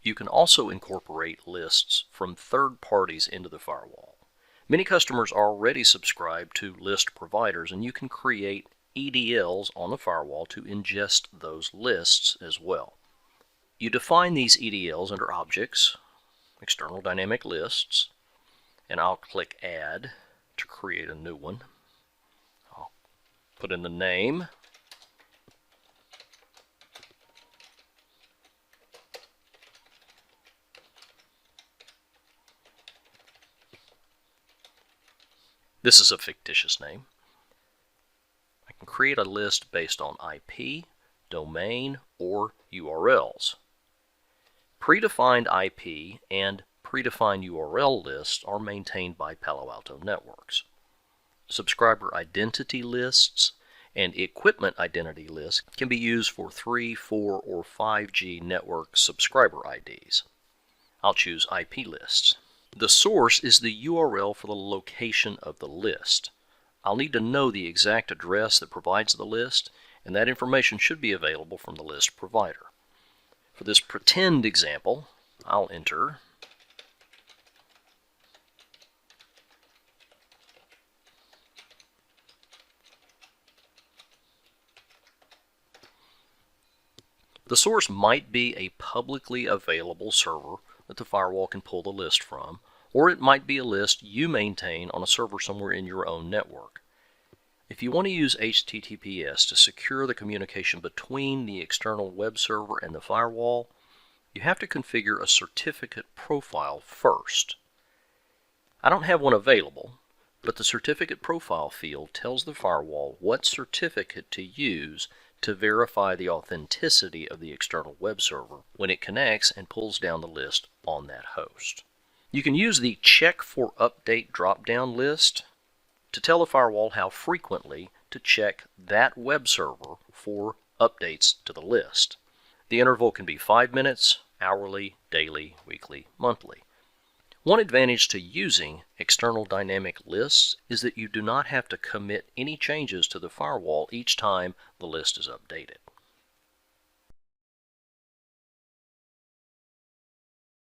You can also incorporate lists from third parties into the firewall. Many customers already subscribe to list providers, and you can create EDLs on the firewall to ingest those lists as well. You define these EDLs under Objects, External Dynamic Lists, and I'll click Add to create a new one. I'll put in the name. This is a fictitious name. I can create a list based on IP, domain, or URLs. Predefined IP and predefined URL lists are maintained by Palo Alto Networks. Subscriber identity lists and equipment identity lists can be used for 3, 4, or 5G network subscriber IDs. I'll choose IP lists. The source is the URL for the location of the list. I'll need to know the exact address that provides the list, and that information should be available from the list provider. For this pretend example, I'll enter the source might be a publicly available server that the firewall can pull the list from, or it might be a list you maintain on a server somewhere in your own network. If you want to use HTTPS to secure the communication between the external web server and the firewall, you have to configure a certificate profile first. I don't have one available, but the certificate profile field tells the firewall what certificate to use to verify the authenticity of the external web server when it connects and pulls down the list on that host. You can use the Check for Update drop-down list to tell the firewall how frequently to check that web server for updates to the list. The interval can be 5 minutes, hourly, daily, weekly, monthly. One advantage to using external dynamic lists is that you do not have to commit any changes to the firewall each time the list is updated.